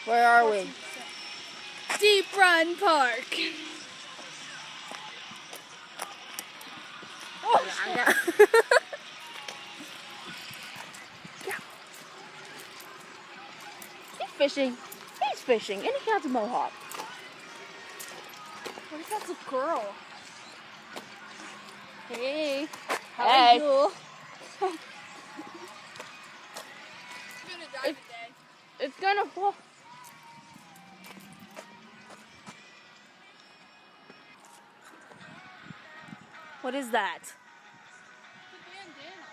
Where are we? Deep Run Park. Oh, yeah. He's fishing. He's fishing, and he has a mohawk. What if that's a girl? Hey. How are you? It's gonna fall. What is that? It's a bandana.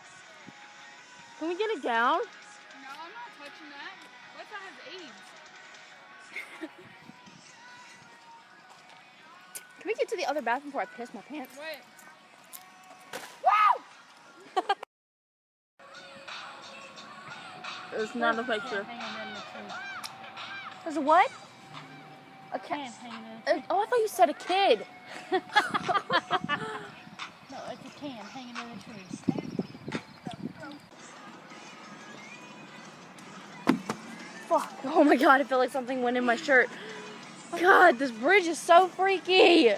Can we get it down? No, I'm not touching that. What if that has AIDS? Can we get to the other bathroom before I piss my pants? Wait. Wow! There's not a picture. There's a what? A cat hanging in. Oh, I thought you said a kid. No, it's a can hanging in a tree. Fuck. Oh my god, I feel like something went in my shirt. God, this bridge is so freaky.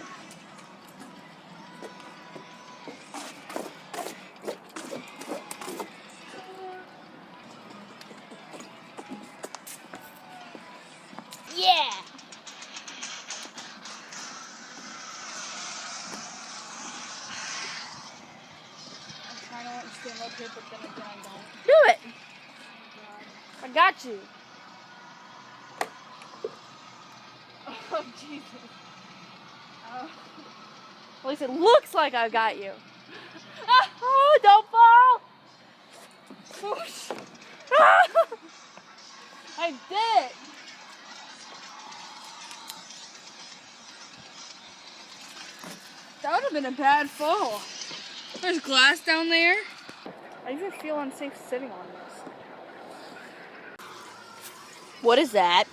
Yeah. I'm trying to let you stand up here, but then again I don't. Do it. Oh, God. I got you. Oh, Jesus. At least it looks like I got you. Oh, don't fall. Whoosh. I did it. That would have been a bad fall. There's glass down there. I even feel unsafe sitting on this. What is that?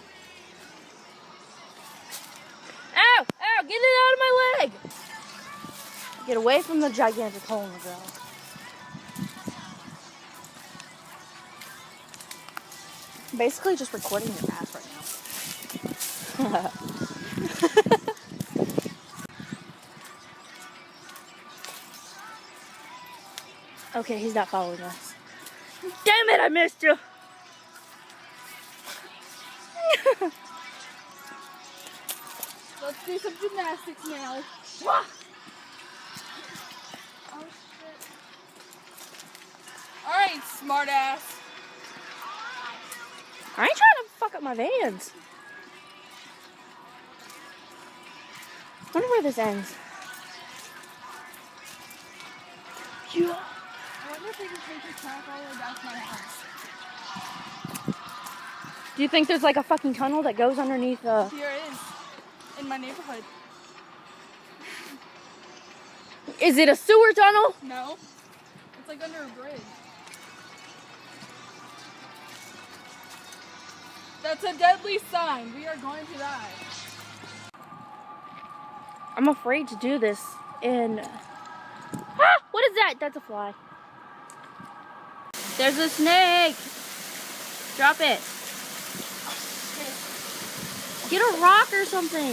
Ow! Ow! Get it out of my leg! Get away from the gigantic hole in the ground. I'm basically just recording your ass right now. Okay, he's not following us. Damn it, I missed you! Let's do some gymnastics now. Wah! Oh, shit. Alright, smartass. I ain't trying to fuck up my Vans. I wonder where this ends. Yeah. I wonder if they can take the track all the way back to my house. Do you think there's like a fucking tunnel that goes underneath the... Here it is. In my neighborhood. Is it a sewer tunnel? No. It's like under a bridge. That's a deadly sign. We are going to die. I'm afraid to do this in... Ah! What is that? That's a fly. There's a snake. Drop it. Get a rock or something.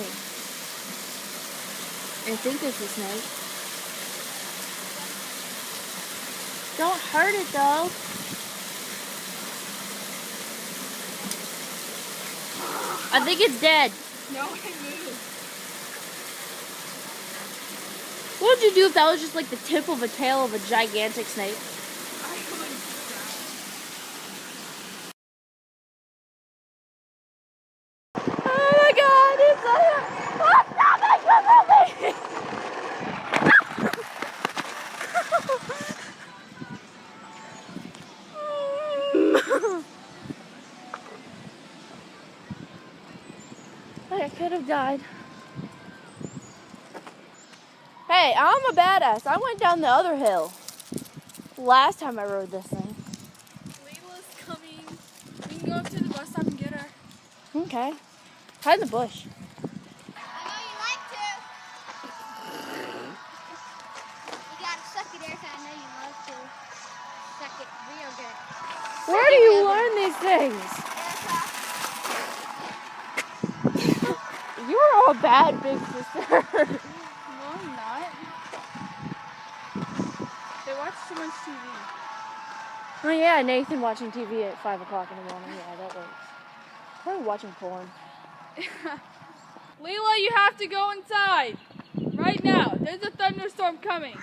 I think it's a snake. Don't hurt it though. I think it's dead. No, it moved. What would you do if that was just like the tip of a tail of a gigantic snake? I would drown. Oh my god, it's like... Oh, stop it! I could have died. Hey, I'm a badass. I went down the other hill last time I rode this thing. Layla's coming. We can go up to the bus stop and get her. Okay. Hide in the bush. I know you like to. You gotta suck it, Erica. I know you love to. Suck it real good. Where do you learn these things? Erica. a bad big sister. No, I'm not. They watch too much TV. Oh yeah, Nathan watching TV at 5 o'clock in the morning. Yeah, that works. Probably watching porn. Leela, you have to go inside. Right now. There's a thunderstorm coming.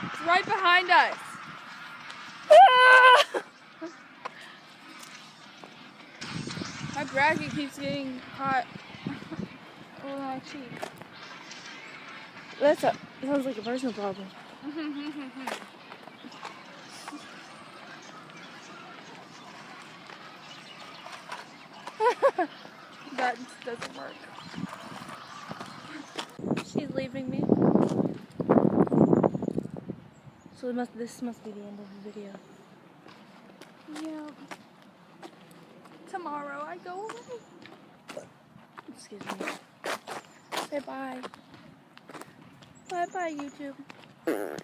It's right behind us. My bracket keeps getting hot over my cheek. Sounds like a personal problem. That doesn't work. She's leaving me. So this must be the end of the video. Yeah. Tomorrow I go away. Excuse me. Say bye. Bye bye, YouTube.